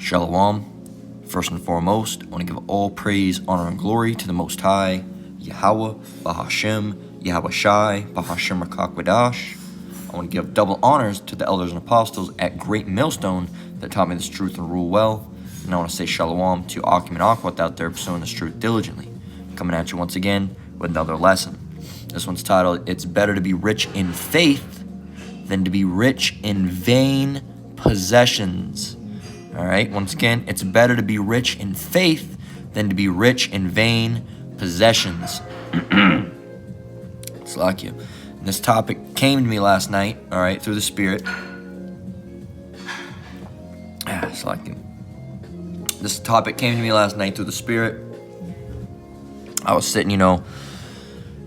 Shalom. First and foremost, I want to give all praise, honor, and glory to the Most High, Yahweh, Bahashem, Yahweh Shai, Bahashem Rakakwadash. I want to give double honors to the elders and apostles at Great Millstone that taught me this truth and rule well. And I want to say shalom to Akim and Akwat out there pursuing this truth diligently. Coming at you once again with another lesson. This one's titled, It's Better to be Rich in Faith than to be Rich in Vain Possessions. All right, once again, it's better to be rich in faith than to be rich in vain possessions. It's like you. This topic came to me last night, all right, through the Spirit. It's like you. This topic came to me last night through the Spirit. I was sitting,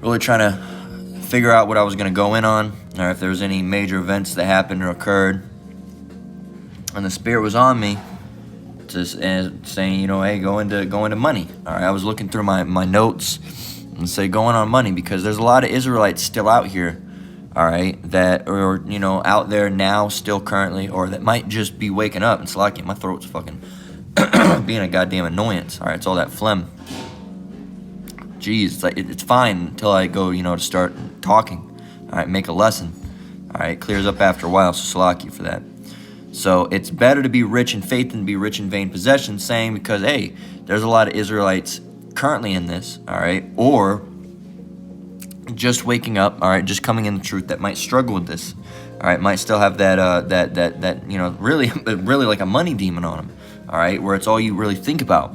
really trying to figure out what I was going to go in on, or if there was any major events that happened or occurred. And the Spirit was on me, just saying, hey, go into money. All right, I was looking through my notes and say going on money because there's a lot of Israelites still out here, all right, that are out there now, still currently, or that might just be waking up. And it's like my throat's fucking being a goddamn annoyance. All right, it's all that phlegm. Jeez, it's like it's fine until I go, to start talking. All right, make a lesson. All right, clears up after a while. So salaki for that. So it's better to be rich in faith than to be rich in vain possessions, saying because, hey, there's a lot of Israelites currently in this, all right, or just waking up, all right, just coming in the truth that might struggle with this, all right, might still have that really like a money demon on them, all right, where it's all you really think about,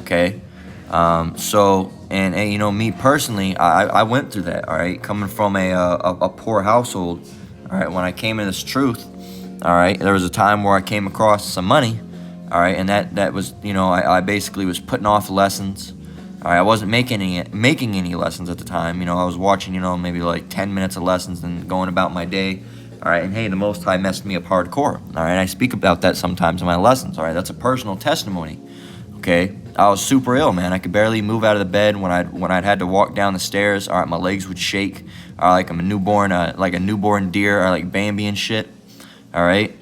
okay. So me personally, I went through that, all right, coming from a poor household, all right, when I came in this truth. All right, there was a time where I came across some money, all right, and that was, I basically was putting off lessons. All right, I wasn't making any lessons at the time. I was watching, maybe like 10 minutes of lessons and going about my day. All right, and hey, the Most High messed me up hardcore. All right, I speak about that sometimes in my lessons. All right, that's a personal testimony. Okay, I was super ill, man. I could barely move out of the bed when I'd had to walk down the stairs. All right, my legs would shake. All right, like I'm a newborn deer, or like Bambi and shit. All right,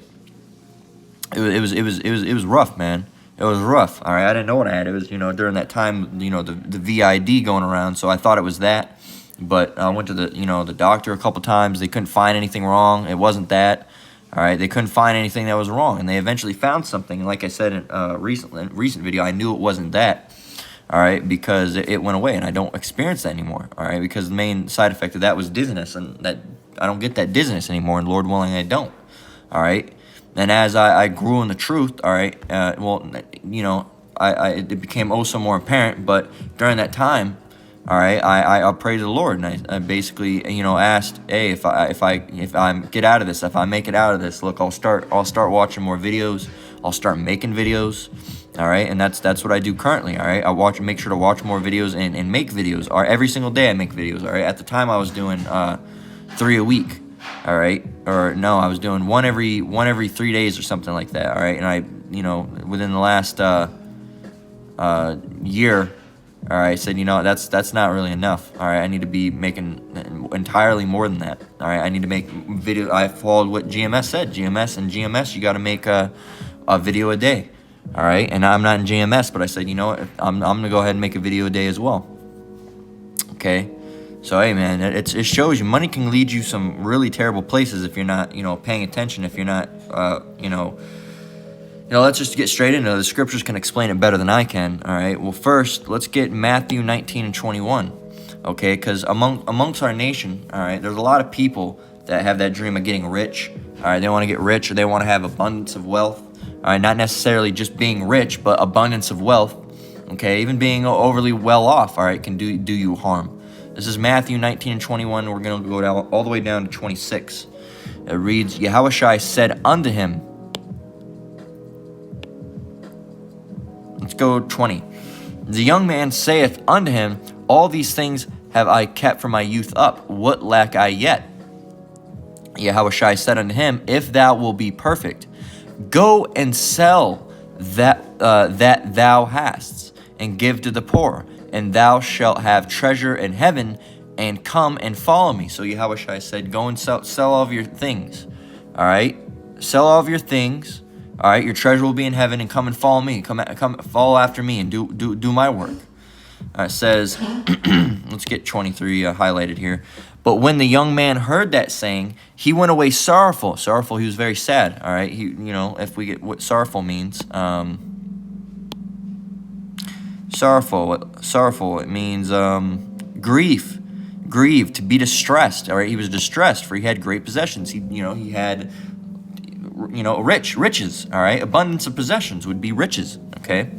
it was rough, man. It was rough. All right, I didn't know what I had. It was during that time, the VID going around, so I thought it was that. But I went to the doctor a couple times. They couldn't find anything wrong. It wasn't that. All right, they couldn't find anything that was wrong, and they eventually found something. And like I said in recent video, I knew it wasn't that. All right, because it went away, and I don't experience that anymore. All right, because the main side effect of that was dizziness, and that I don't get that dizziness anymore. And Lord willing, I don't. All right, and as I grew in the truth, all right, it became oh so more apparent. But during that time, all right, I prayed to the Lord, and I basically asked, hey, if I get out of this, if I make it out of this, look, I'll start watching more videos, I'll start making videos, all right, and that's what I do currently, all right. Make sure to watch more videos and make videos. Or every single day I make videos, all right. At the time I was doing 3 a week. All right, or no, I was doing one every 3 days or something like that. All right, and I, within the last year, all right, I said, that's not really enough. All right, I need to be making entirely more than that. All right, I need to make video. I followed what GMS said. GMS, you got to make a video a day. All right, and I'm not in GMS, but I said, I'm gonna go ahead and make a video a day as well. Okay. So, hey, man, it shows you money can lead you some really terrible places if you're not, paying attention, if you're not, let's just get straight into it. The scriptures can explain it better than I can, all right? Well, first, let's get Matthew 19 and 21, okay? Because amongst our nation, all right, there's a lot of people that have that dream of getting rich, all right? They want to get rich, or they want to have abundance of wealth, all right? Not necessarily just being rich, but abundance of wealth, okay? Even being overly well off, all right, can do you harm. This is Matthew 19 and 21. We're going to go down, all the way down to 26. It reads, Yahushua said unto him, let's go 20. The young man saith unto him, all these things have I kept from my youth up. What lack I yet? Yahushua said unto him, if thou wilt be perfect, go and sell that thou hast, and give to the poor, and thou shalt have treasure in heaven, and come and follow me. So Yahushua said, go and sell all of your things. All right? Sell all of your things. All right, your treasure will be in heaven, and come and follow me. Come follow after me and do my work. It says, let's get 23 highlighted here. But when the young man heard that saying, he went away sorrowful. Sorrowful, he was very sad. All right, if we get what sorrowful means, sorrowful. It means grief, to be distressed. All right, he was distressed, for he had great possessions. He had, riches. All right, abundance of possessions would be riches. Okay.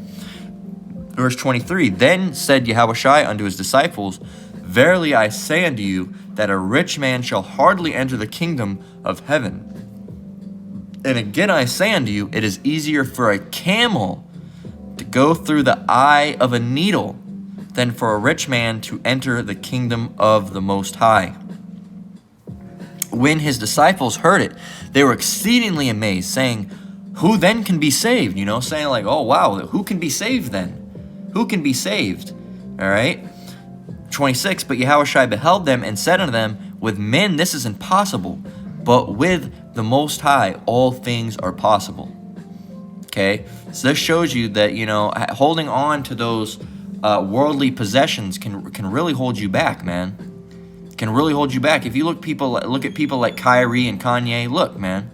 Verse 23, then said Yahushua unto his disciples, verily I say unto you, that a rich man shall hardly enter the kingdom of heaven. And again I say unto you, it is easier for a camel to go through the eye of a needle than for a rich man to enter the kingdom of the Most High. When his disciples heard it, they were exceedingly amazed, saying, who then can be saved? Saying like, oh wow, who can be saved then? Who can be saved? All right. 26, but Yahushua beheld them and said unto them, with men this is impossible, but with the Most High all things are possible. Okay, so this shows you that, holding on to those worldly possessions can really hold you back, man. Can really hold you back. If you look at people like Kyrie and Kanye, look, man.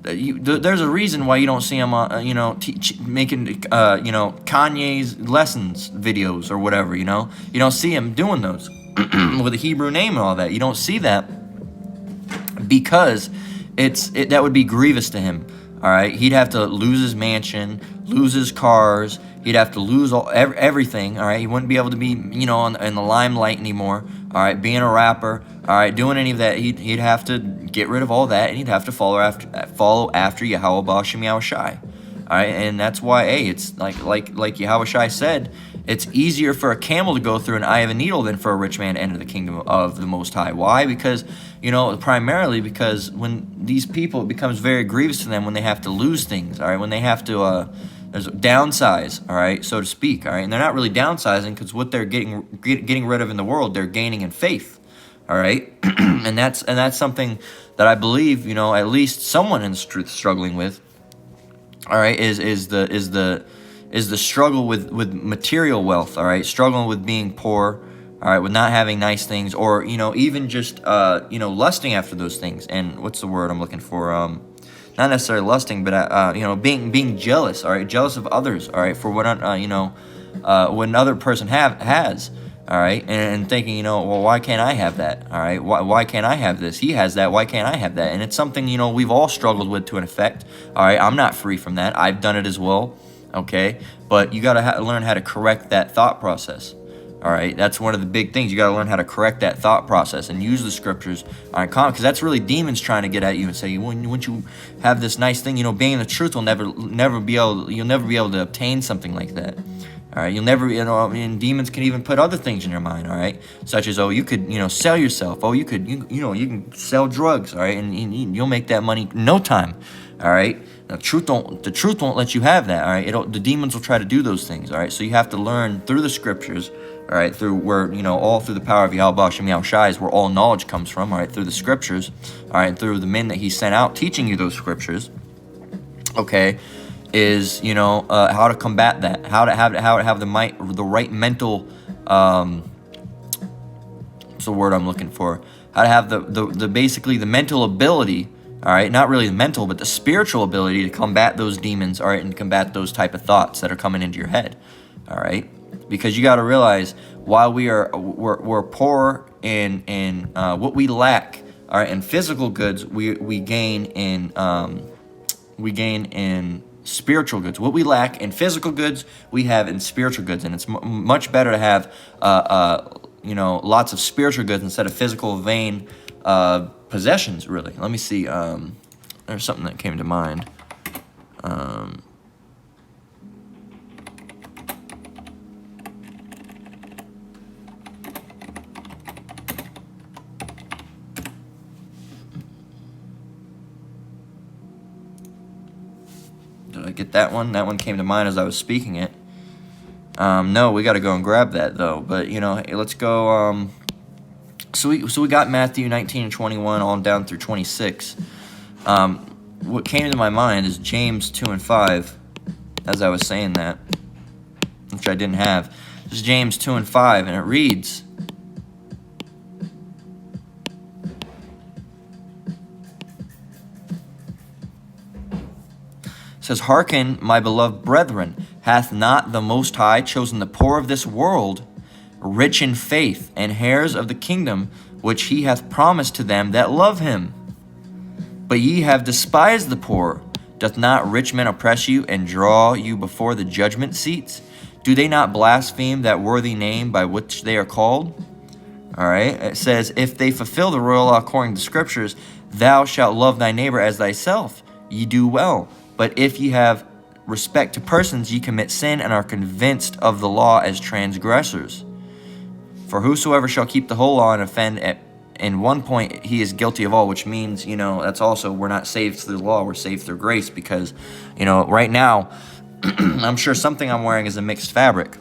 There's a reason why you don't see them, making, Kanye's lessons videos or whatever, You don't see him doing those with a Hebrew name and all that. You don't see that because that would be grievous to him, all right? He'd have to lose his mansion, lose his cars. He'd have to lose everything, all right? He wouldn't be able to be, in the limelight anymore, all right? Being a rapper, all right? Doing any of that, he'd have to get rid of all that, and he'd have to follow after Yahweh Ba'ashem Yahushai, all right? And that's why, it's like Yahushai said, it's easier for a camel to go through an eye of a needle than for a rich man to enter the kingdom of the Most High. Why? Because, primarily because when these people, it becomes very grievous to them when they have to lose things, all right? When they have to downsize, all right, so to speak, all right? And they're not really downsizing because what they're getting rid of in the world, they're gaining in faith, all right? and that's something that I believe, at least someone in the truth struggling with, all right, is the struggle with material wealth, all right? Struggling with being poor, all right, with not having nice things, or, even just, lusting after those things. And what's the word I'm looking for? Not necessarily lusting, but, being jealous, all right? Jealous of others, all right? For what, what another person has, all right? And thinking, well, why can't I have that, all right? Why can't I have this? He has that, why can't I have that? And it's something, we've all struggled with to an effect, all right? I'm not free from that. I've done it as well. Okay, but you got to learn how to correct that thought process. All right, that's one of the big things. You got to learn how to correct that thought process and use the scriptures, all right, because that's really demons trying to get at you and say, once you have this nice thing, being in the truth will never be able to obtain something like that. All right, you'll never, and demons can even put other things in your mind, all right, such as, you could, sell yourself. You could, you can sell drugs, all right, and you'll make that money in no time, all right. Now, the truth won't let you have that, all right. The demons will try to do those things, all right. So you have to learn through the scriptures, all right, through where, all through the power of Yahweh Ba'ashem Yahushai is where all knowledge comes from, all right, through the scriptures, all right, and through the men that He sent out teaching you those scriptures, okay, is, how to combat that, how to have the right mental, what's the word I'm looking for? How to have the basically the mental ability, all right, not really the mental, but the spiritual ability to combat those demons, all right, and combat those type of thoughts that are coming into your head, all right, because you got to realize while we're poor in what we lack, all right, in physical goods, we gain in spiritual goods. What we lack in physical goods, we have in spiritual goods, and it's much better to have lots of spiritual goods instead of physical vain possessions, really. Let me see. There's something that came to mind. Did I get that one? That one came to mind as I was speaking it. No, we got to go and grab that, though. But, hey, let's go... So we got Matthew 19 and 21 on down through 26. what came to my mind is James 2 and 5, as I was saying that, which I didn't have. This is James 2 and 5, and it reads, it says, "Hearken, my beloved brethren, hath not the Most High chosen the poor of this world, rich in faith, and heirs of the kingdom, which he hath promised to them that love him? But ye have despised the poor. Doth not rich men oppress you, and draw you before the judgment seats? Do they not blaspheme that worthy name by which they are called?" All right, it says, "If they fulfill the royal law according to the scriptures, thou shalt love thy neighbor as thyself. Ye do well. But if ye have respect to persons, ye commit sin, and are convinced of the law as transgressors. For whosoever shall keep the whole law and offend in one point, he is guilty of all," which means, that's also, we're not saved through the law, we're saved through grace, because, right now, I'm sure something I'm wearing is a mixed fabric.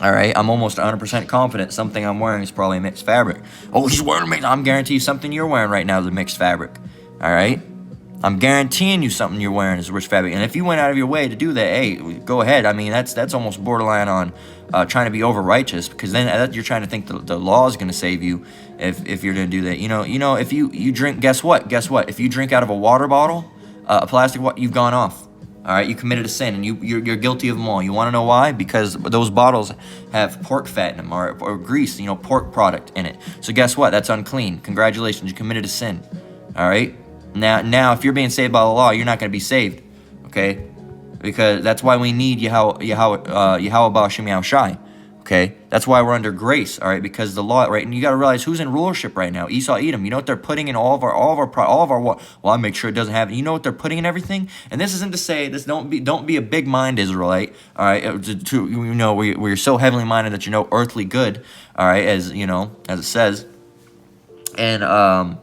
All right, I'm almost 100% confident something I'm wearing is probably a mixed fabric. Oh, he's wearing a mixed, I'm guaranteeing you something you're wearing right now is a mixed fabric. All right? I'm guaranteeing you something you're wearing is a rich fabric. And if you went out of your way to do that, hey, go ahead. I mean, that's almost borderline on trying to be over righteous, because then you're trying to think the law is going to save you if you're going to do that. If you drink, guess what? If you drink out of a water bottle, a plastic water, you've gone off. All right, you committed a sin, and you're guilty of them all. You want to know why? Because those bottles have pork fat in them, or grease, pork product in it. So guess what? That's unclean. Congratulations, you committed a sin. All right. Now, if you're being saved by the law, you're not going to be saved, okay? Because that's why we need Yahweh Ba'Shem Yahushai, okay? That's why we're under grace, all right? Because the law, right? And you got to realize who's in rulership right now. Esau, Edom. You know what they're putting in all of our what? Well, I make sure it doesn't have. You know what they're putting in everything? And this isn't to say this. Don't be a big mind Israelite, all right? We're so heavenly minded that earthly good, all right? As it says, and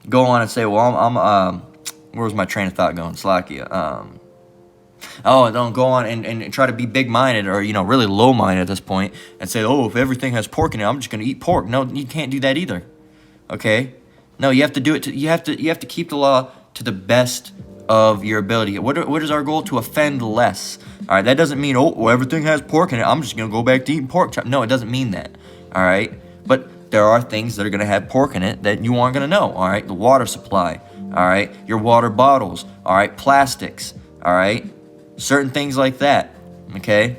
go on and say, well, I'm where was my train of thought going? Slakia. Don't go on and try to be big-minded or, really low-minded at this point and say, oh, if everything has pork in it, I'm just going to eat pork. No, you can't do that either. Okay? No, you have to do it. You have to keep the law to the best of your ability. What is our goal? To offend less. All right? That doesn't mean, everything has pork in it, I'm just going to go back to eating pork chop. No, it doesn't mean that. All right? But there are things that are going to have pork in it that you aren't going to know, all right? The water supply, all right? Your water bottles, all right? Plastics, all right? Certain things like that, okay?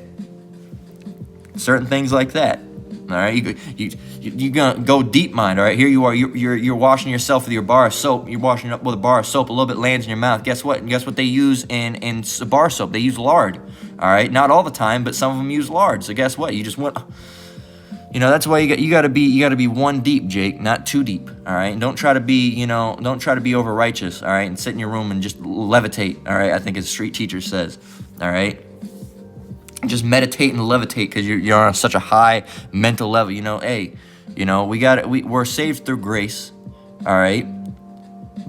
Certain things like that, all right? You're going to go deep mind, all right? Here you are, you're washing yourself with your bar of soap. You're washing up with a bar of soap. A little bit lands in your mouth. Guess what? Guess what they use in bar soap? They use lard, all right? Not all the time, but some of them use lard. So guess what? You just went... that's why you got to be one deep, Jake, not too deep. All right, and don't try to be over righteous. All right, and sit in your room and just levitate. All right, I think as street teacher says. All right, just meditate and levitate because you're on such a high mental level. We're saved through grace. All right,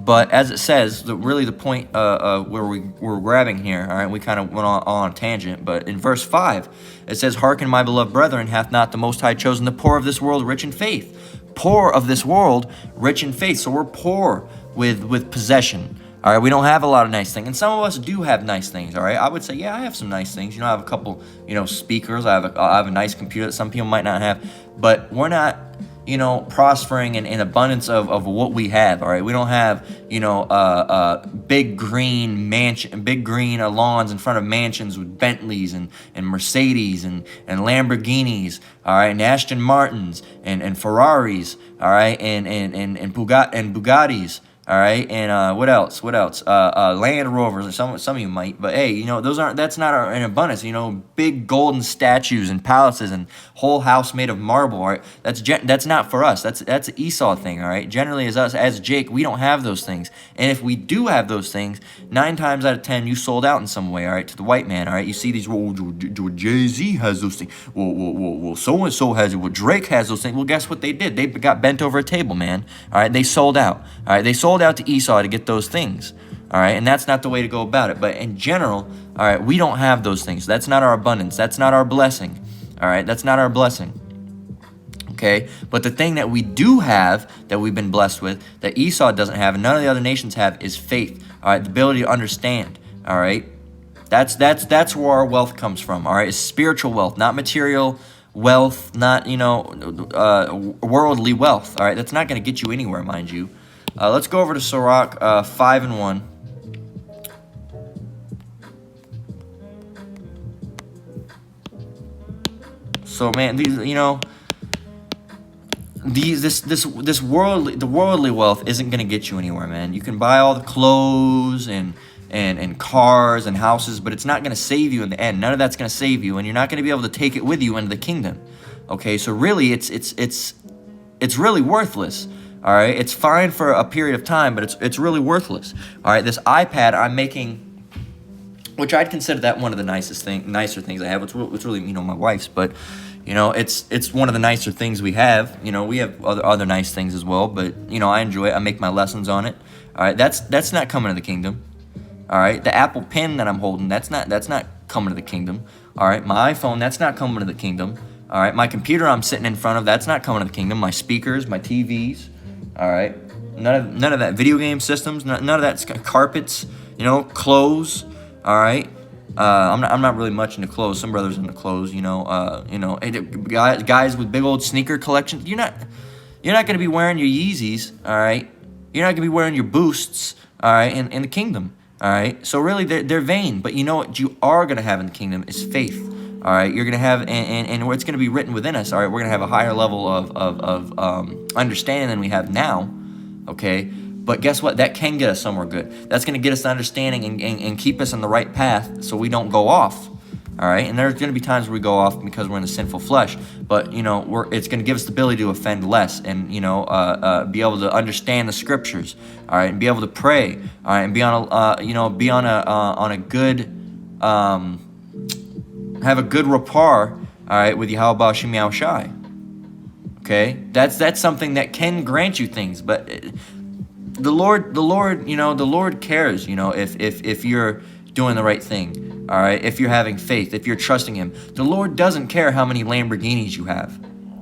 but as it says, the point where we're grabbing here. All right, we kind of went on a tangent, but in verse 5. It says, "Hearken, my beloved brethren, hath not the Most High chosen the poor of this world rich in faith?" Poor of this world, rich in faith. So we're poor with possession. All right, we don't have a lot of nice things. And some of us do have nice things, all right? I would say, yeah, I have some nice things. I have a couple, speakers. I have a nice computer that some people might not have. But we're not... prospering in abundance of what we have, all right? We don't have, big green lawns in front of mansions with Bentleys and Mercedes and Lamborghinis, all right? And Aston Martins and Ferraris, all right? And Bugattis, all right? And what else? Land Rovers, or some of you might. But hey, that's not in abundance. Big golden statues and palaces and whole house made of marble. All right, that's not for us. That's an Esau thing. All right. Generally, as Jake, we don't have those things. And if we do have those things, 9 times out of 10, you sold out in some way. All right, to the white man. All right, you see these. Well, Jay-Z has those things. Well, so and so has it. Well, Drake has those things. Well, guess what they did? They got bent over a table, man. All right, they sold out. All right, they sold out to Esau to get those things, all right? And that's not the way to go about it. But in general, all right, we don't have those things. That's not our abundance. That's not our blessing, all right? That's not our blessing, okay? But the thing that we do have, that we've been blessed with, that Esau doesn't have and none of the other nations have, is faith, All right, the ability to understand. All right, that's where our wealth comes from. All right, it's spiritual wealth, not material wealth, not worldly wealth. All right, that's not going to get you anywhere, mind you. Let's go over to Sirach 5:1. So man, this worldly wealth isn't gonna get you anywhere, man. You can buy all the clothes and cars and houses, but it's not gonna save you in the end. None of that's gonna save you, and you're not gonna be able to take it with you into the kingdom. Okay, so really, it's really worthless. All right, it's fine for a period of time, but it's really worthless. All right, this iPad I'm making, which I'd consider that one of the nicer things I have. It's really my wife's, but it's one of the nicer things we have. We have other nice things as well, but I enjoy it. I make my lessons on it. All right, that's not coming to the kingdom. All right, the Apple Pen that I'm holding, that's not coming to the kingdom. All right, my iPhone, that's not coming to the kingdom. All right, my computer I'm sitting in front of, that's not coming to the kingdom. My speakers, my TVs. All right, none of that. Video game systems, none of that. Carpets, clothes. All right, I'm not really much into clothes. Some brothers into clothes, guys with big old sneaker collections. You're not gonna be wearing your Yeezys. All right, you're not gonna be wearing your Boosts. All right, in the kingdom. All right, so really they're vain. But you know what you are gonna have in the kingdom is faith. All right, you're gonna have and what's gonna be written within us. All right, we're gonna have a higher level of understanding than we have now. Okay, but guess what? That can get us somewhere good. That's gonna get us to understanding and keep us on the right path, so we don't go off. All right, and there's gonna be times where we go off because we're in the sinful flesh. But it's gonna give us the ability to offend less, and be able to understand the scriptures. All right, and be able to pray. All right, and be on a good have a good rapport, all right, with Yahweh Shem Yahweh Shai. Okay, that's something that can grant you things, but the Lord cares, if you're doing the right thing, all right, if you're having faith, if you're trusting Him. The Lord doesn't care how many Lamborghinis you have.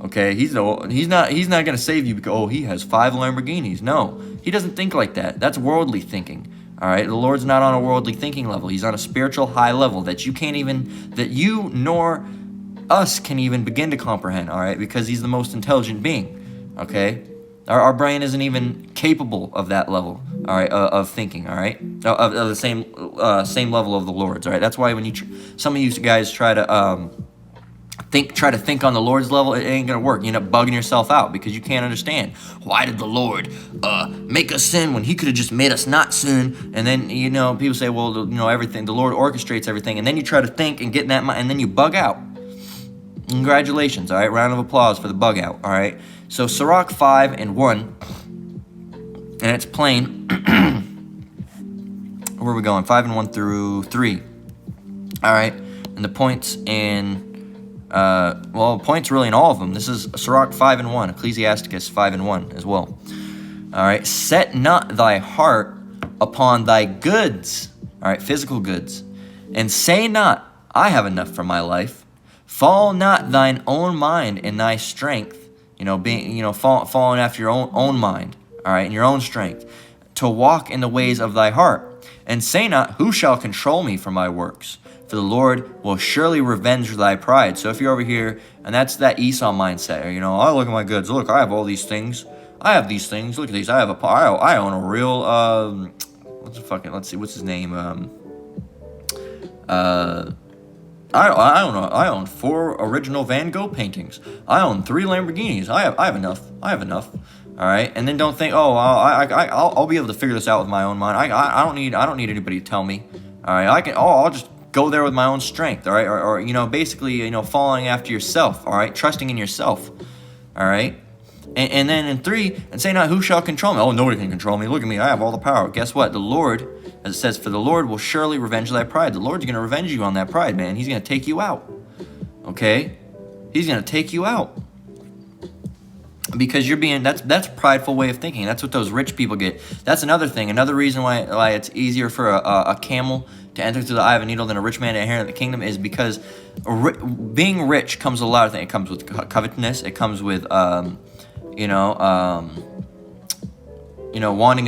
Okay, He's not gonna save you because He has 5 Lamborghinis. No, He doesn't think like that. That's worldly thinking. All right, the Lord's not on a worldly thinking level. He's on a spiritual high level that you nor us can even begin to comprehend. All right, because He's the most intelligent being. Okay, our brain isn't even capable of that level. All right, of thinking. All right, of the same level of the Lord's. All right, that's why when some of you guys try to think on the Lord's level, it ain't gonna work. You end up bugging yourself out because you can't understand. Why did the Lord make us sin when He could have just made us not sin? And then people say, well, everything, the Lord orchestrates everything, and then you try to think and get in that mind, and then you bug out. Congratulations, all right. Round of applause for the bug out. All right. So Sirach 5:1, and it's plain. Where are we going? 5:1 through 3. All right, and the points in. Points really in all of them. This is Sirach 5:1, Ecclesiasticus 5:1 as well. All right, set not thy heart upon thy goods, all right, physical goods, and say not, I have enough for my life. Fall not thine own mind in thy strength, falling after your own mind, all right, in your own strength, to walk in the ways of thy heart, and say not, who shall control me from my works? For the Lord will surely revenge thy pride. So if you're over here, and that's that Esau mindset, I look at my goods. Look, I have all these things. I have these things. Look at these. I own a real, let's see, what's his name? I own 4 original Van Gogh paintings. I own 3 Lamborghinis. I have enough. All right, and then don't think, I'll be able to figure this out with my own mind. I don't need anybody to tell me. All right, I'll just go there with my own strength. All right, or basically, following after yourself. All right, trusting in yourself. All right, and then in 3, and say not, who shall control me? Oh, nobody can control me. Look at me, I have all the power. Guess what? The Lord, as it says, for the Lord will surely revenge thy pride. The Lord's going to revenge you on that pride, man. He's going to take you out. Okay, He's going to take you out. Because that's a prideful way of thinking. That's what those rich people get. That's another thing. Another reason why it's easier for a camel to enter through the eye of a needle than a rich man to inherit the kingdom is because being rich comes with a lot of things. It comes with covetousness. It comes with wanting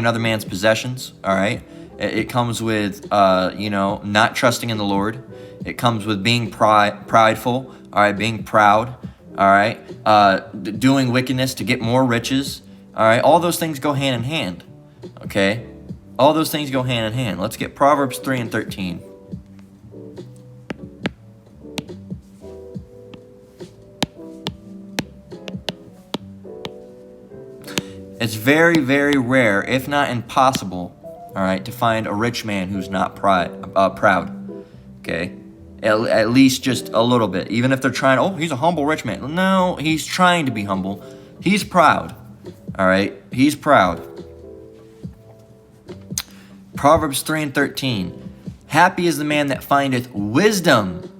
another man's possessions. All right. It comes with, not trusting in the Lord. It comes with being prideful, all right, being proud, all right, doing wickedness to get more riches, all right. All those things go hand in hand, okay? All those things go hand in hand. Let's get Proverbs 3:13. It's very, very rare, if not impossible, all right, to find a rich man who's not proud, okay? At least just a little bit. Even if they're trying, oh, he's a humble rich man. No, he's trying to be humble. He's proud, all right? He's proud. Proverbs 3:13. Happy is the man that findeth wisdom,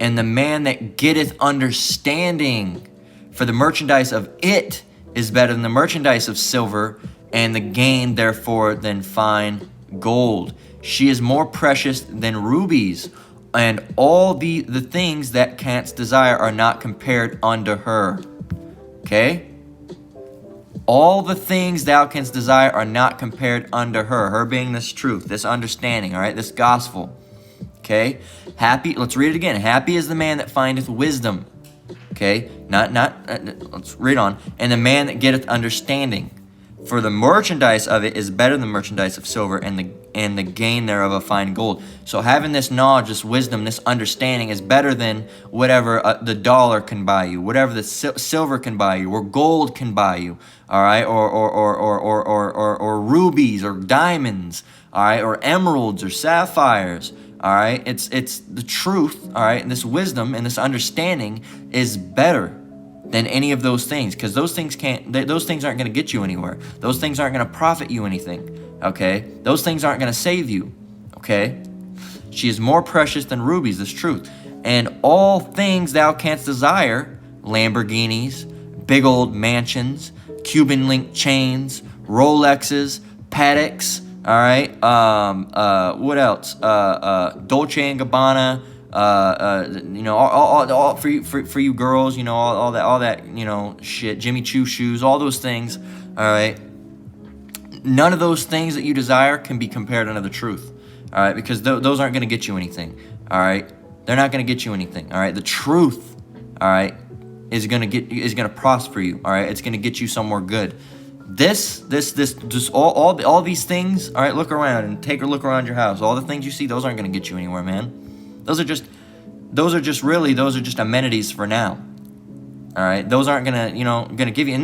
and the man that getteth understanding. For the merchandise of it is better than the merchandise of silver, and the gain therefore than fine gold. She is more precious than rubies, and all the things that canst desire are not compared unto her. Okay? All the things thou canst desire are not compared unto her. Her being this truth, this understanding, all right, this gospel. Okay? Happy, let's read it again. Happy is the man that findeth wisdom. Okay? Let's read on. And the man that getteth understanding. For the merchandise of it is better than the merchandise of silver, and the gain thereof of fine gold. So having this knowledge, this wisdom, this understanding is better than whatever the dollar can buy you, whatever the silver can buy you, or gold can buy you, all right, or rubies or diamonds, all right, or emeralds or sapphires, all right. It's the truth, all right, and this wisdom and this understanding is better than any of those things, because those things aren't going to get you anywhere. Those things aren't going to profit you anything, okay? Those things aren't going to save you, okay? She is more precious than rubies, this truth. And all things thou canst desire, Lamborghinis, big old mansions, Cuban link chains, Rolexes, Pateks, all right? What else? Dolce & Gabbana, all for you girls, all that, shit, Jimmy Choo shoes, all those things, all right. None of those things that you desire can be compared unto the truth, all right, because those aren't going to get you anything, all right. They're not going to get you anything, all right. The truth, all right, is going to prosper you, all right. It's going to get you somewhere good. This, just all these things, all right. Look around and take a look around your house. All the things you see, those aren't going to get you anywhere, man. Those are just amenities for now. All right, those aren't gonna give you. And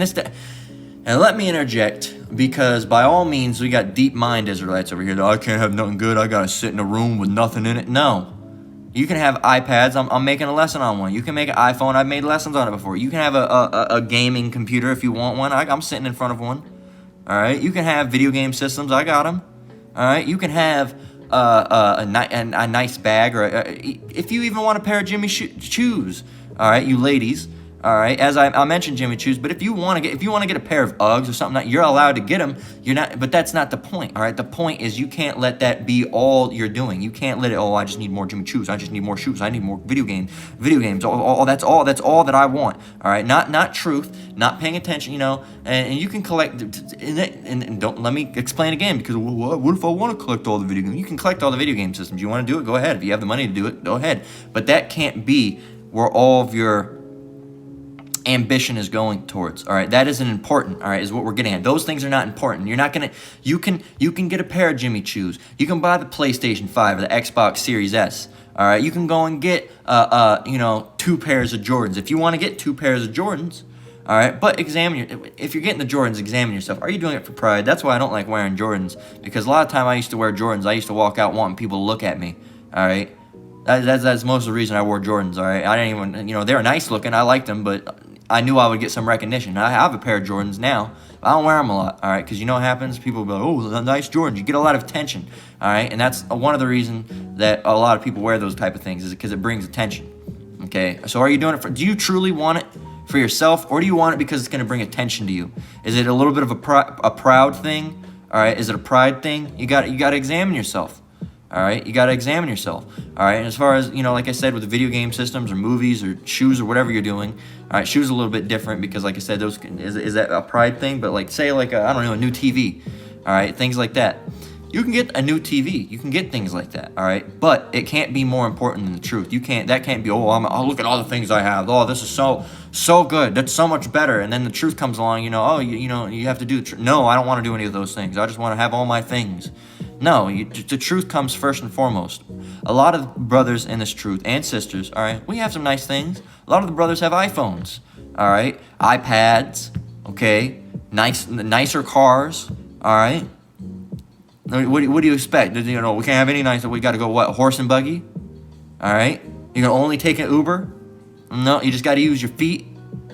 let me interject, because by all means, we got deep mind Israelites over here. I can't have nothing good. I gotta sit in a room with nothing in it. No, you can have iPads. I'm making a lesson on one. You can make an iPhone. I've made lessons on it before. You can have a gaming computer if you want one. I'm sitting in front of one. All right, you can have video game systems. I got them. All right, you can have a nice bag, or if you even want a pair of Jimmy Choos, all right, you ladies, all right. As I mentioned Jimmy Choos, but if you want to get a pair of Uggs or something, you're allowed to get them. You're not, but that's not the point, all right. The point is you can't let that be all you're doing. You can't let it. Oh, I just need more Jimmy Choos. I just need more shoes. I need more video games. That's all that I want. All right. Not truth. Not paying attention. And you can collect. And don't let me explain again, because what if I want to collect all the video games? You can collect all the video game systems. You want to do it? Go ahead. If you have the money to do it, go ahead. But that can't be where all of your ambition is going towards. All right, that isn't important. All right, is what we're getting at. Those things are not important. You're not gonna. You can get a pair of Jimmy Choos. You can buy the PlayStation 5 or the Xbox Series S. All right, you can go and get 2 pairs of Jordans if you want to get 2 pairs of Jordans. All right, but if you're getting the Jordans, examine yourself. Are you doing it for pride? That's why I don't like wearing Jordans, because a lot of time I used to wear Jordans. I used to walk out wanting people to look at me. All right. That's most of the reason I wore Jordans, all right? I didn't even, they were nice looking. I liked them, but I knew I would get some recognition. I have a pair of Jordans now. I don't wear them a lot, all right? Because you know what happens? People will be like, oh, nice Jordans. You get a lot of attention, all right? And that's one of the reasons that a lot of people wear those type of things, is because it brings attention, okay? So are you doing it do you truly want it for yourself, or do you want it because it's going to bring attention to you? Is it a little bit of a proud thing, all right? Is it a pride thing? You got to examine yourself. All right, you got to examine yourself. All right, and as far as, like I said, with the video game systems or movies or shoes or whatever you're doing, all right, shoes are a little bit different, because like I said, those is that a pride thing? But say a new TV, all right, things like that. You can get a new TV. You can get things like that, all right? But it can't be more important than the truth. That can't be, oh, look at all the things I have. Oh, this is so good. That's so much better. And then the truth comes along, you have to do the truth. No, I don't want to do any of those things. I just want to have all my things. No, the truth comes first and foremost. A lot of brothers in this truth and sisters, all right, we have some nice things. A lot of the brothers have iPhones, all right, iPads, okay, nicer cars, all right. What do you expect? We can't have any nicer. We got to go what? Horse and buggy, all right. You can only take an Uber. No, you just got to use your feet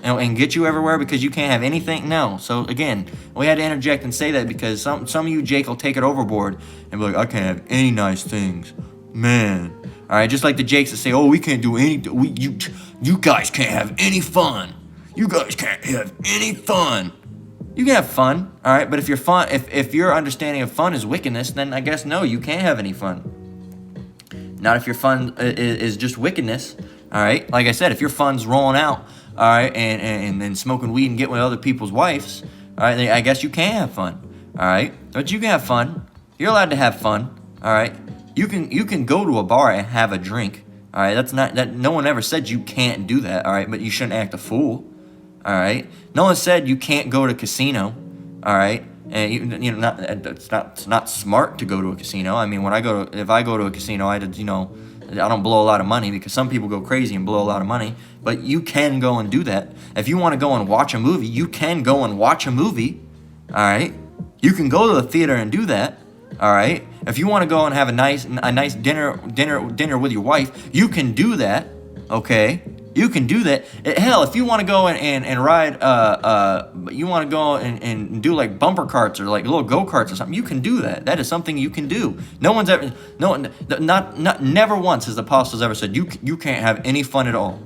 and get you everywhere because you can't have anything. No. So again, we had to interject and say that because some of you, Jake, will take it overboard and be like, I can't have any nice things, man. All right, just like the Jakes that say, oh, we can't do anything. You guys can't have any fun. You guys can't have any fun. You can have fun, all right. But if your understanding of fun is wickedness, then I guess no, you can't have any fun. Not if your fun is just wickedness, all right. Like I said, if your fun's rolling out, all right, and then smoking weed and getting with other people's wives, all right, then I guess you can have fun, all right. But you can have fun. You're allowed to have fun, all right. You can go to a bar and have a drink, all right. That's not that. No one ever said you can't do that, all right. But you shouldn't act a fool. All right. No one said you can't go to a casino. All right. And it's not smart to go to a casino. I mean, if I go to a casino, I don't blow a lot of money because some people go crazy and blow a lot of money. But you can go and do that. If you want to go and watch a movie, you can go and watch a movie. All right. You can go to the theater and do that. All right. If you want to go and have a nice dinner with your wife, you can do that. Okay. You can do that. Hell, if you want to go and ride, you want to go and do like bumper carts or like little go-karts or something, you can do that. That is something you can do. Never once has the apostles ever said, you can't have any fun at all.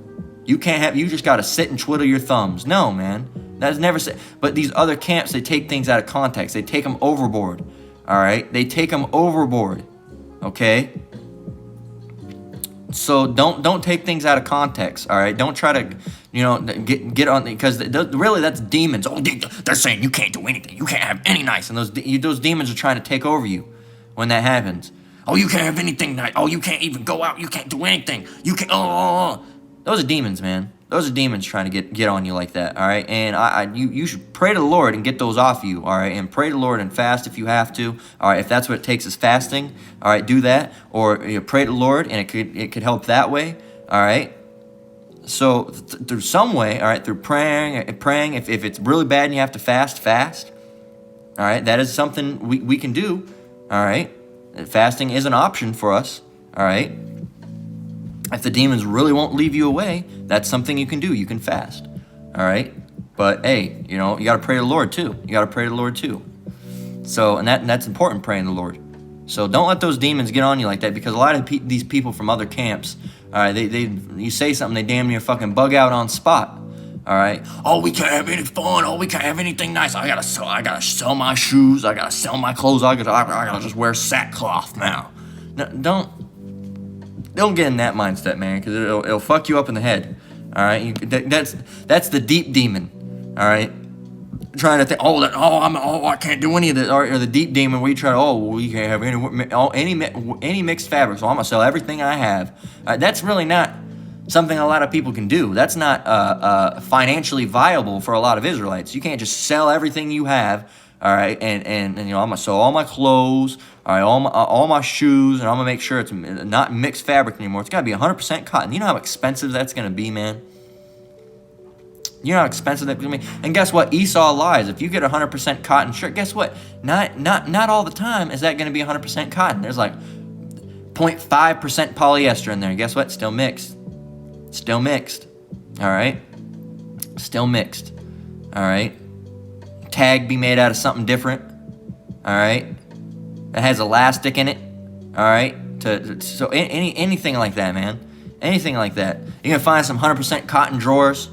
You just got to sit and twiddle your thumbs. No, man. That is never said. But these other camps, they take things out of context. They take them overboard. All right? They take them overboard. Okay? So don't take things out of context, all right? Don't try to, get on, because really that's demons. Oh, they're saying you can't do anything. You can't have any nice. And those demons are trying to take over you when that happens. Oh, you can't have anything nice. Oh, you can't even go out. You can't do anything. You can't, Those are demons, man. Those are demons trying to get on you like that, all right? And you should pray to the Lord and get those off you, all right? And pray to the Lord and fast if you have to, all right? If that's what it takes is fasting, all right, do that. Or pray to the Lord, and it could help that way, all right? So through some way, all right, through praying, if it's really bad and you have to fast, all right? That is something we can do, all right? Fasting is an option for us, all right? If the demons really won't leave you away, that's something you can do. You can fast, all right? But, hey, you got to pray to the Lord, too. So, and that's important, praying to the Lord. So don't let those demons get on you like that, because a lot of these people from other camps, all right, you say something, they damn near fucking bug out on spot, all right? Oh, we can't have any fun. Oh, we can't have anything nice. I gotta sell my shoes. I gotta sell my clothes. I gotta just wear sackcloth now. No, don't get in that mindset, man, because it'll fuck you up in the head. All right, that's the deep demon. All right, trying to think, I can't do any of this, or the deep demon where you try to, we can't have any mixed fabric, so I'm gonna sell everything I have. That's really not something a lot of people can do. That's not financially viable for a lot of Israelites. You can't just sell everything you have. All right, and I'm gonna sell all my clothes, all right, all my shoes, and I'm gonna make sure it's not mixed fabric anymore. It's gotta be 100% cotton. You know how expensive that's gonna be, man. You know how expensive that's gonna be. And guess what? Esau lies. If you get 100% cotton shirt, guess what? Not all the time is that gonna be 100% cotton. There's like 0.5% polyester in there. Guess what? Still mixed. All right. Still mixed. All right. Tag be made out of something different, all right? It has elastic in it, all right? So anything like that, man. Anything like that. You're gonna find some 100% cotton drawers,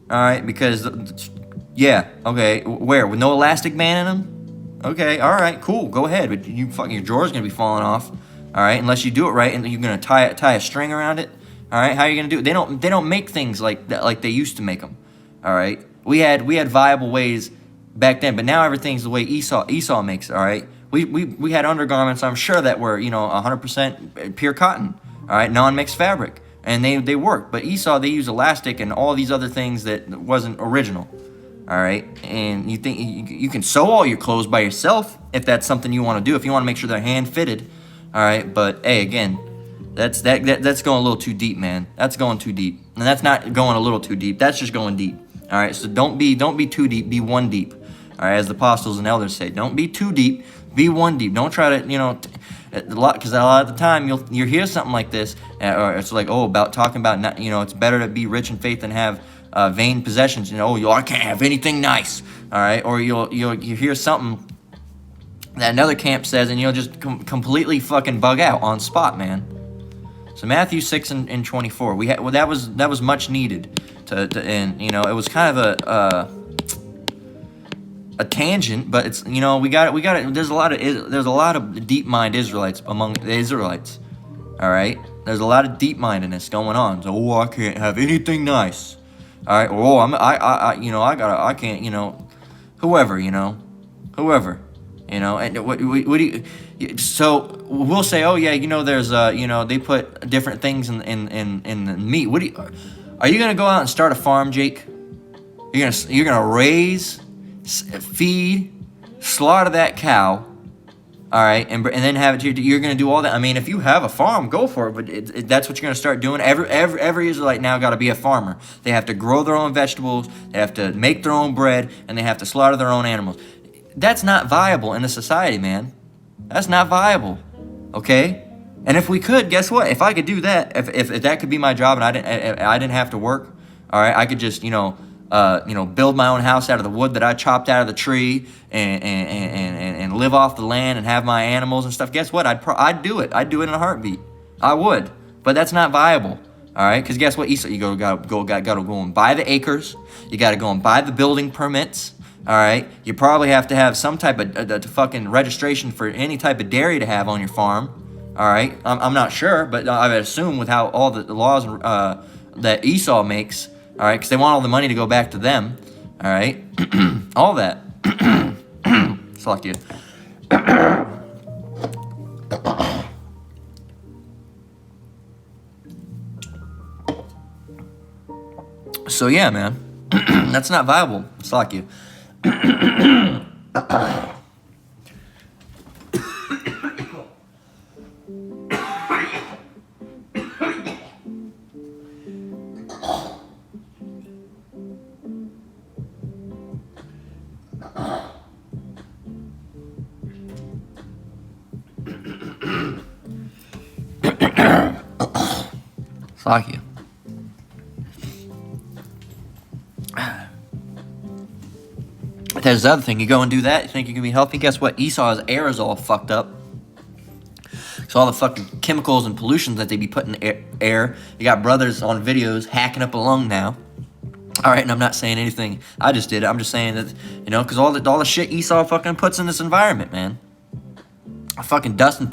all right? Because, yeah, okay. Where? With no elastic band in them? Okay, all right, cool. Go ahead. But your drawer's gonna be falling off, all right? Unless you do it right, and you're gonna tie a string around it, all right? How are you gonna do it? They don't make things like that, like they used to make them, all right? We had viable ways back then, but now everything's the way Esau makes it, all right? We had undergarments, I'm sure, that were, 100% pure cotton, all right, non-mixed fabric, and they work. But Esau, they use elastic and all these other things that wasn't original, all right. And you think you can sew all your clothes by yourself if that's something you want to do, if you want to make sure they're hand fitted, all right. But hey, again, that's going a little too deep, man. That's going too deep, and that's not going a little too deep. That's just going deep, all right. So don't be too deep. Be one deep, all right. As the apostles and elders say, don't be too deep. Be one deep. Don't try to, because a lot of the time you'll hear something like this, or it's like, about talking about, not, it's better to be rich in faith than have vain possessions. I can't have anything nice, all right? Or you hear something that another camp says, and you'll just completely fucking bug out on spot, man. So Matthew 6 and 24, that was much needed and it was kind of a tangent, but it's we got it. There's a lot of deep mind Israelites among the Israelites. All right, there's a lot of deep mindedness going on. So I can't have anything nice. All right, I can't whoever and what do you? So we'll say, there's they put different things in the meat. Are you gonna go out and start a farm, Jake? You're gonna raise, feed, slaughter that cow, all right, and then have it. You're going to do all that. I mean, if you have a farm, go for it. But that's what you're going to start doing. Every Israelite now got to be a farmer. They have to grow their own vegetables. They have to make their own bread, and they have to slaughter their own animals. That's not viable in a society, man. That's not viable. Okay. And if we could, guess what? If I could do that, if that could be my job, and I didn't have to work, all right, I could just build my own house out of the wood that I chopped out of the tree, and live off the land and have my animals and stuff. Guess what? I'd do it. I'd do it in a heartbeat. I would. But that's not viable. All right? Because guess what? You got to go and buy the acres. You got to go and buy the building permits. All right? You probably have to have some type of fucking registration for any type of dairy to have on your farm. All right? I'm not sure, but I would assume with how all the laws that Esau makes, all right, because they want all the money to go back to them, all right, all that. Fuck you. So yeah, man, that's not viable. Fuck you. Fuck you. There's the other thing. You go and do that, you think you can be healthy. Guess what? Esau's air is all fucked up. So all the fucking chemicals and pollutions that they be putting in air. You got brothers on videos hacking up a lung now. All right, and I'm not saying anything. I just did it. I'm just saying that, because all the shit Esau fucking puts in this environment, man. Fucking dust and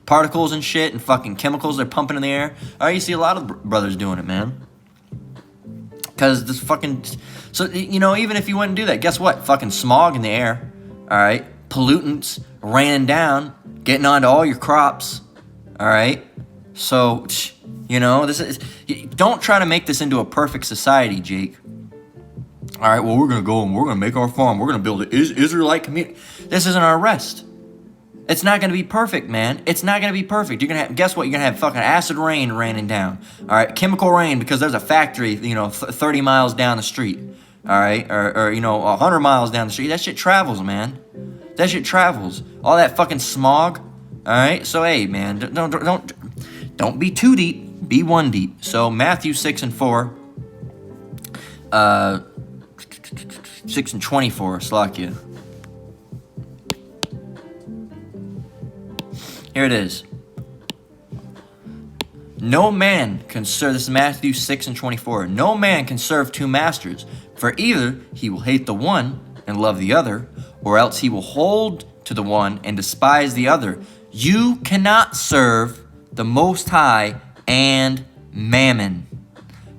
particles and shit and fucking chemicals they're pumping in the air. All right, you see a lot of brothers doing it, man. Because this fucking... So, even if you wouldn't do that, guess what? Fucking smog in the air, all right? Pollutants raining down, getting onto all your crops, all right? So, this is... Don't try to make this into a perfect society, Jake. All right, well, we're going to go and we're going to make our farm. We're going to build an Israelite community. This isn't our rest. It's not going to be perfect, man. It's not going to be perfect. You're going to have, guess what? You're going to have fucking acid rain raining down. All right, chemical rain because there's a factory, 30 miles down the street. All right, or 100 miles down the street. That shit travels, man. That shit travels. All that fucking smog. All right, so hey, man, don't be too deep. Be one deep. So Matthew 6 and 4, 6 and 24, Slakia. Here it is. No man can serve, this is Matthew 6 and 24. No man can serve two masters, for either he will hate the one and love the other, or else he will hold to the one and despise the other. You cannot serve the Most High and Mammon.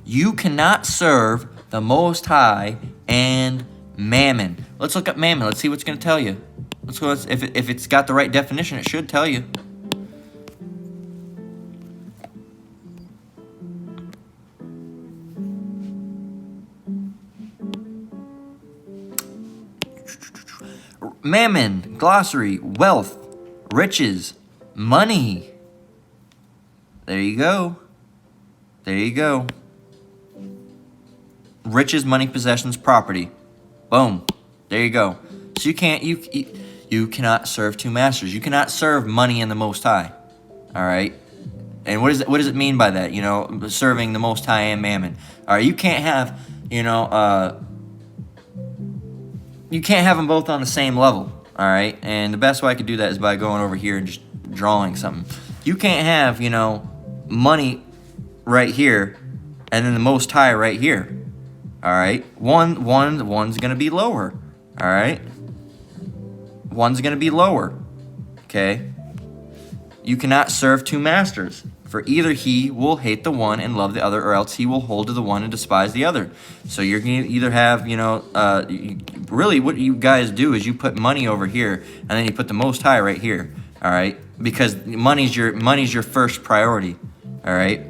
You cannot serve the Most High and Mammon. Let's look up Mammon. Let's see what's going to tell you. Let's go. If it's got the right definition, it should tell you. Mammon, glossary, wealth, riches, money. There you go. There you go. Riches, money, possessions, property. Boom. There you go. So you cannot serve two masters. You cannot serve money and the Most High. All right. And what does it mean by that? You know, serving the Most High and mammon. All right. You can't have you can't have them both on the same level. All right. And the best way I could do that is by going over here and just drawing something. You can't have money right here and then the Most High right here. All right, one's gonna be lower. All right, one's gonna be lower. Okay, you cannot serve two masters, for either he will hate the one and love the other, or else he will hold to the one and despise the other. So you're gonna either have, really what you guys do is you put money over here, and then you put the Most High right here. All right, because money's your first priority. All right.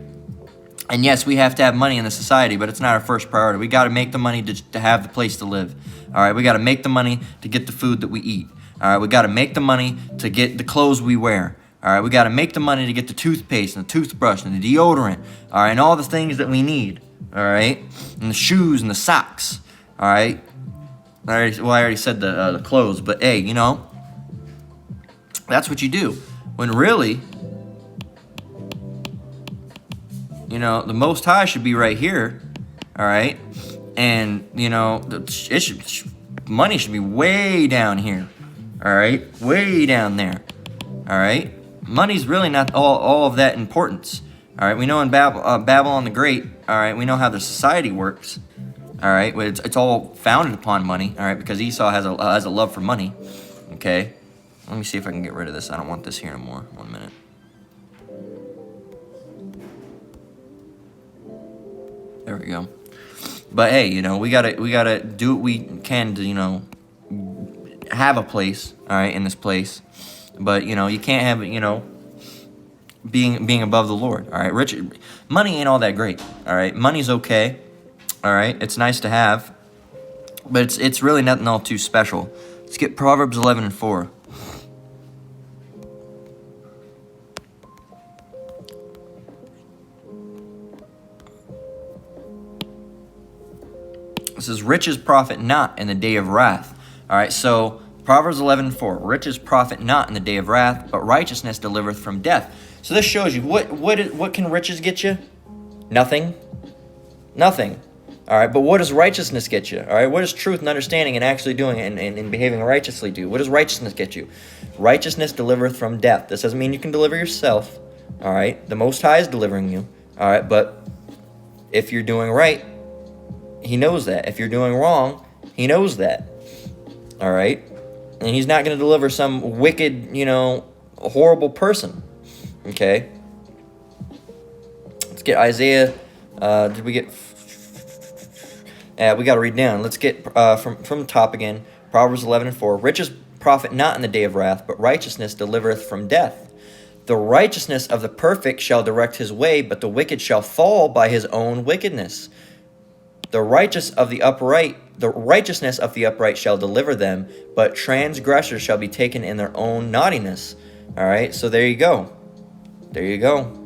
And yes, we have to have money in the society, but it's not our first priority. We got to make the money to have the place to live. All right, we got to make the money to get the food that we eat. All right, we got to make the money to get the clothes we wear. All right, we got to make the money to get the toothpaste and the toothbrush and the deodorant. All right, and all the things that we need. All right, and the shoes and the socks. All right. I already said the clothes, but hey, that's what you do. When really, the Most High should be right here, all right? And, money should be way down here, all right? Way down there, all right? Money's really not all of that importance, all right? We know in Babylon the Great, all right, we know how the society works, all right? It's all founded upon money, all right, because Esau has a love for money, okay? Let me see if I can get rid of this. I don't want this here anymore. 1 minute. There we go. But hey, we gotta do what we can to, have a place, all right, in this place. But you can't have it, being above the Lord, all right. Money ain't all that great, all right. Money's okay, all right. It's nice to have, but it's really nothing all too special. Let's get Proverbs 11:4. It says, riches profit not in the day of wrath. All right, so Proverbs 11:4, riches profit not in the day of wrath, but righteousness delivereth from death. So this shows you, what can riches get you? Nothing. Nothing. All right, but what does righteousness get you? All right, what does truth and understanding and actually doing and behaving righteously do? What does righteousness get you? Righteousness delivereth from death. This doesn't mean you can deliver yourself. All right, the Most High is delivering you. All right, but if you're doing right, He knows that. If you're doing wrong, He knows that. All right? And He's not going to deliver some wicked, horrible person. Okay? Let's get Isaiah. Did we get... we got to read down. Let's get from the top again. Proverbs 11:4. Riches profit not in the day of wrath, but righteousness delivereth from death. The righteousness of the perfect shall direct his way, but the wicked shall fall by his own wickedness. The righteousness of the upright shall deliver them, but transgressors shall be taken in their own naughtiness. All right, so there you go. There you go.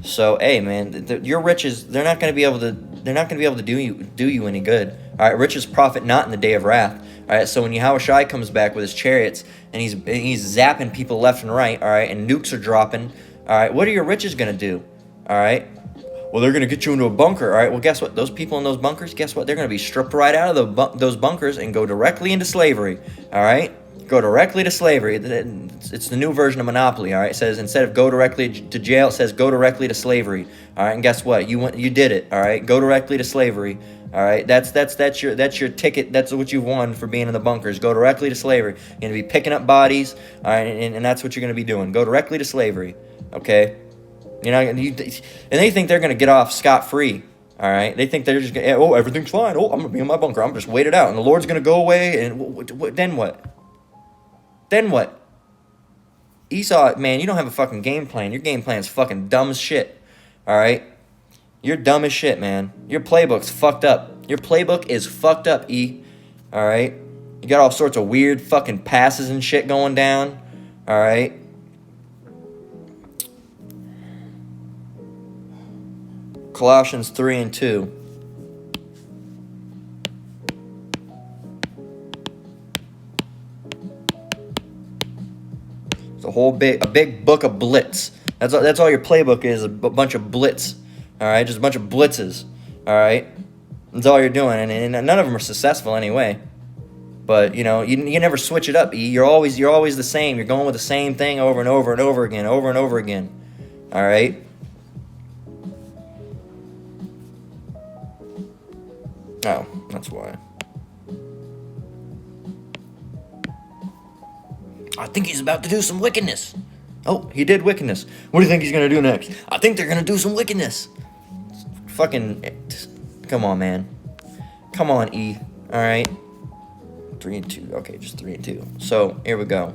So, hey, man, your riches, they're not going to be able to do you any good. All right, riches profit not in the day of wrath. All right, so when Yahushua comes back with his chariots and he's zapping people left and right, all right, and nukes are dropping, all right, what are your riches going to do? All right. Well, they're going to get you into a bunker. All right, well, guess what? Those people in those bunkers, guess what? They're going to be stripped right out of those bunkers and go directly into slavery. All right? Go directly to slavery. It's the new version of Monopoly. All right? It says instead of go directly to jail, it says go directly to slavery. All right? And guess what? You did it. All right? Go directly to slavery. All right? That's your ticket. That's what you won for being in the bunkers. Go directly to slavery. You're going to be picking up bodies. All right? And that's what you're going to be doing. Go directly to slavery. Okay? And they think they're going to get off scot-free, all right? They think they're just going to, everything's fine. I'm going to be in my bunker. I'm just wait it out. And the Lord's going to go away, and then what? then what? Esau, man, you don't have a fucking game plan. Your game plan is fucking dumb as shit. All right? You're dumb as shit, man. Your playbook's fucked up. Your playbook is fucked up, E. All right? You got all sorts of weird fucking passes and shit going down. All right? Colossians 3 and 2. It's a big book of blitz. That's all your playbook is, a bunch of blitz. All right? Just a bunch of blitzes. All right? That's all you're doing. And none of them are successful anyway. But, you know, you never switch it up, E. You're always the same. You're going with the same thing over and over and over again, over and over again. All right? Oh, that's why. I think he's about to do some wickedness. Oh, he did wickedness. What do you think he's going to do next? I think they're going to do some wickedness. Fucking, come on, man. Come on, E. All right? 3 and 2. Okay, just 3 and 2. So, here we go.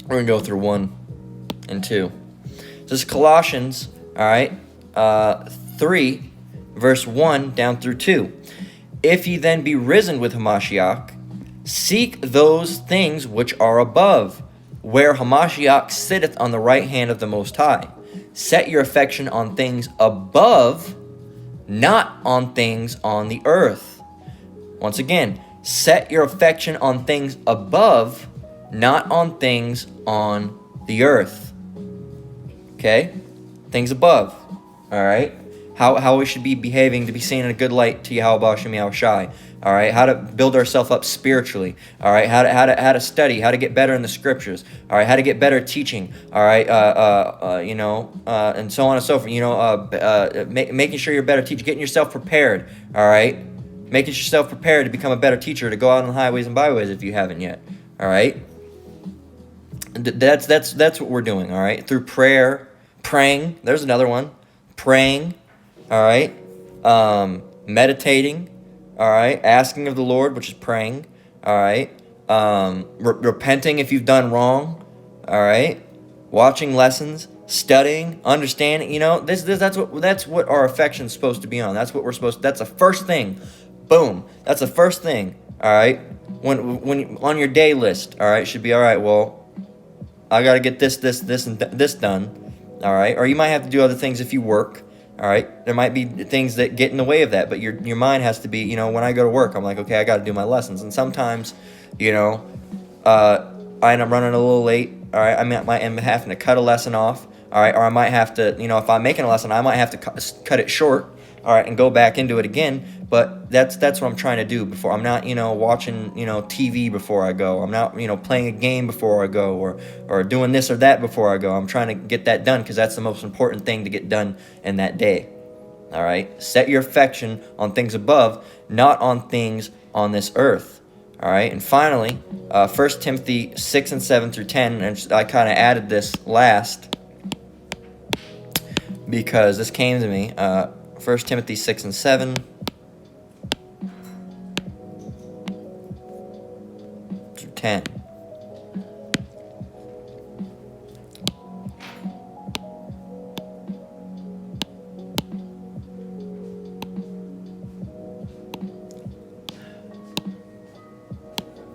We're going to go through 1 and 2. This is Colossians, all right? 3, verse 1 down through 2. If ye then be risen with Hamashiach, seek those things which are above, where Hamashiach sitteth on the right hand of the Most High. Set your affection on things above, not on things on the earth. Once again, set your affection on things above, not on things on the earth. Okay? Things above. Alright? How we should be behaving to be seen in a good light to Yahweh Bashem Yahushai. All right, how to build ourselves up spiritually. All right, how to study, how to get better in the scriptures. All right, how to get better at teaching. All right, and so on and so forth. You know, making sure you're a better teacher, getting yourself prepared. All right, making yourself prepared to become a better teacher, to go out on the highways and byways if you haven't yet. All right, that's what we're doing. All right, through praying. There's another one. Praying. All right, meditating. All right, asking of the Lord, which is praying. All right, repenting if you've done wrong. All right, watching lessons, studying, understanding. You know, that's what our affection's supposed to be on. That's what we're supposed. That's the first thing. Boom. That's the first thing. All right, when on your day list. All right, should be all right. Well, I got to get this, and this done. All right, or you might have to do other things if you work. All right, there might be things that get in the way of that, but your mind has to be, you know, when I go to work, I'm like, okay, I got to do my lessons. And sometimes, you know, I end up running a little late. All right, I might end up having to cut a lesson off. All right, or I might have to, you know, if I'm making a lesson, I might have to cut it short. All right, and go back into it again. But that's what I'm trying to do before. I'm not, you know, watching, you know, TV before I go. I'm not, you know, playing a game before I go, or doing this or that before I go. I'm trying to get that done because that's the most important thing to get done in that day. All right, set your affection on things above, not on things on this earth. All right, and finally, 1 Timothy 6 and 7 through 10, and I kind of added this last because this came to me. 1 Timothy 6 and 7 through 10.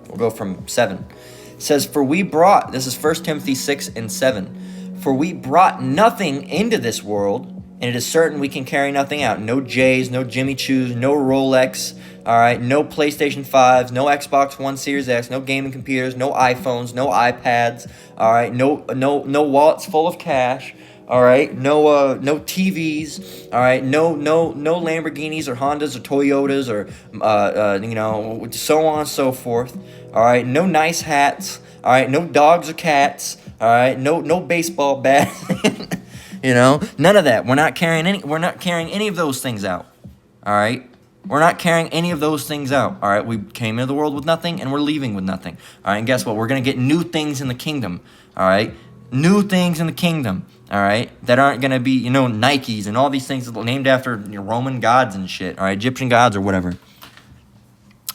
We'll go from 7. It says, for we brought, this is 1 Timothy 6 and 7, for we brought nothing into this world, and it is certain we can carry nothing out. No J's, no Jimmy Choo's, no Rolex, all right, no PlayStation 5s, no Xbox One Series X, no gaming computers, no iPhones, no iPads, all right, no wallets full of cash, all right, no TVs, all right, no Lamborghinis or Hondas or Toyotas or you know, so on and so forth, all right, no nice hats, all right, no dogs or cats, all right, no baseball bats. You know, none of that. We're not carrying any of those things out. All right? We're not carrying any of those things out. All right? We came into the world with nothing and we're leaving with nothing. All right? And guess what? We're going to get new things in the kingdom. All right? New things in the kingdom. All right? That aren't going to be, you know, Nikes and all these things named after Roman gods and shit. All right? Egyptian gods or whatever.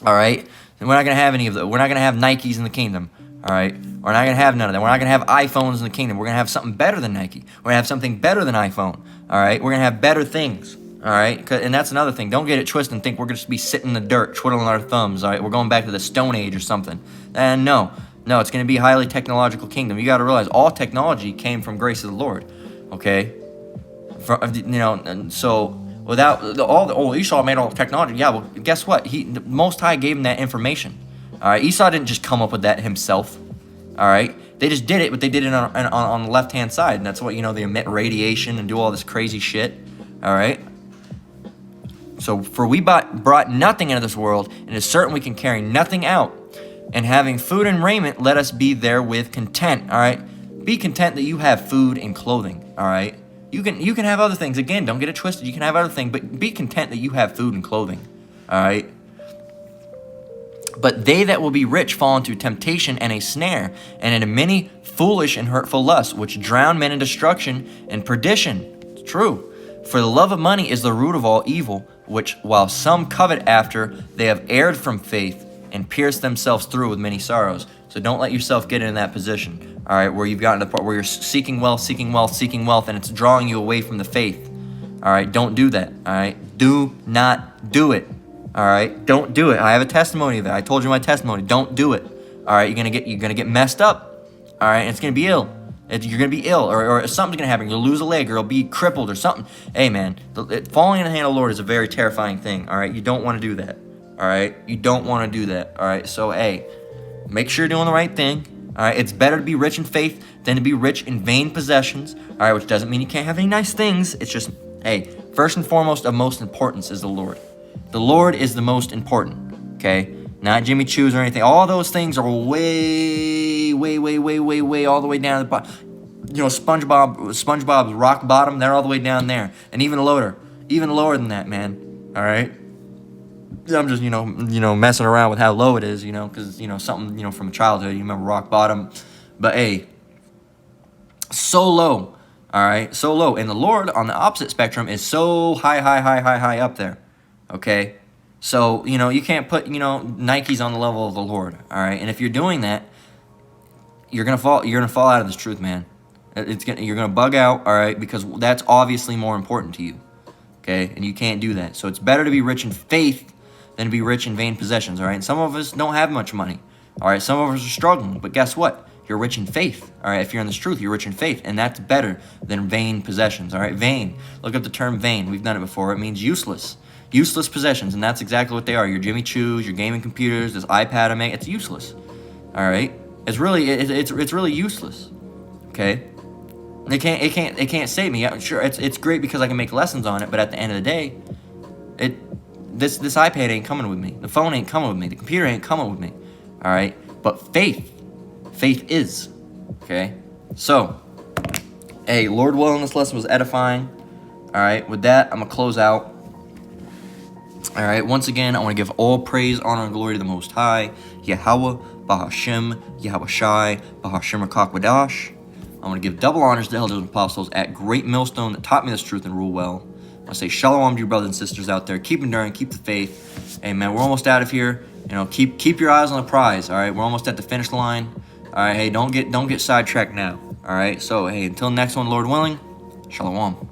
All right? And we're not going to have any of that. We're not going to have Nikes in the kingdom. All right? We're not going to have none of that. We're not going to have iPhones in the kingdom. We're going to have something better than Nike. We're going to have something better than iPhone. All right? We're going to have better things. All right? And that's another thing. Don't get it twisted and think we're going to be sitting in the dirt, twiddling our thumbs. All right? We're going back to the Stone Age or something. And no, it's going to be a highly technological kingdom. You got to realize all technology came from grace of the Lord. Okay? And so without Esau made all the technology. Yeah, well, guess what? The Most High gave him that information. All right? Esau didn't just come up with that himself. All right? They just did it, but they did it on the left-hand side. And that's what, they emit radiation and do all this crazy shit. All right? So, for we brought nothing into this world, and it is certain we can carry nothing out. And having food and raiment, let us be therewith content. All right? Be content that you have food and clothing. All right? You can have other things. Again, don't get it twisted. You can have other things, but be content that you have food and clothing. All right? But they that will be rich fall into temptation and a snare, and into many foolish and hurtful lusts, which drown men in destruction and perdition. It's true. For the love of money is the root of all evil, which while some covet after, they have erred from faith and pierced themselves through with many sorrows. So don't let yourself get in that position, all right, where you've gotten to the part where you're seeking wealth, and it's drawing you away from the faith. All right, don't do that, all right? Do not do it. All right, don't do it. I have a testimony of that. I told you my testimony. Don't do it. All right, you're gonna get messed up. All right, and it's gonna be ill. You're gonna be ill, or something's gonna happen. You'll lose a leg, or you'll be crippled, or something. Hey, man, falling in the hand of the Lord is a very terrifying thing. All right, you don't want to do that. All right, you don't want to do that. All right, so hey, make sure you're doing the right thing. All right, it's better to be rich in faith than to be rich in vain possessions. All right, which doesn't mean you can't have any nice things. It's just, hey, first and foremost of most importance is the Lord. The Lord is the most important, okay? Not Jimmy Choo's or anything. All those things are way all the way down to the bottom. SpongeBob's rock bottom, they're all the way down there. And even lower than that, man. All right? I'm just, messing around with how low it is, because, something, from childhood, you remember rock bottom. But, hey, so low, all right? So low. And the Lord, on the opposite spectrum, is so high up there. Okay, so you can't put Nikes on the level of the Lord. All right, and if you're doing that, you're gonna fall out of this truth, man. You're gonna bug out. All right, because that's obviously more important to you. Okay, and you can't do that. So it's better to be rich in faith than to be rich in vain possessions. All right, and some of us don't have much money. All right, some of us are struggling, but guess what? You're rich in faith. All right, if you're in this truth, you're rich in faith, and that's better than vain possessions. All right, vain. Look up the term vain. We've done it before. It means useless. Useless possessions, and that's exactly what they are. Your Jimmy Choo's, your gaming computers, this iPad I make, it's useless. All right, it's really useless. Okay, it can't save me. Yeah, sure, it's great because I can make lessons on it, but at the end of the day, this iPad ain't coming with me. The phone ain't coming with me. The computer ain't coming with me. All right, but faith is. Okay, so hey, Lord willing, this lesson was edifying. All right, with that, I'm gonna close out. All right, once again, I want to give all praise, honor, and glory to the Most High, Yahweh, Bahashem, Yahweh Shai, Bahashem Rakakwadash. I want to give double honors to the elders and apostles at Great Millstone that taught me this truth and rule well. I want to say shalom to your brothers and sisters out there. Keep enduring, keep the faith. Hey, man, we're almost out of here. Keep your eyes on the prize, all right? We're almost at the finish line. All right, hey, don't get sidetracked now, all right? So, hey, until next one, Lord willing, shalom.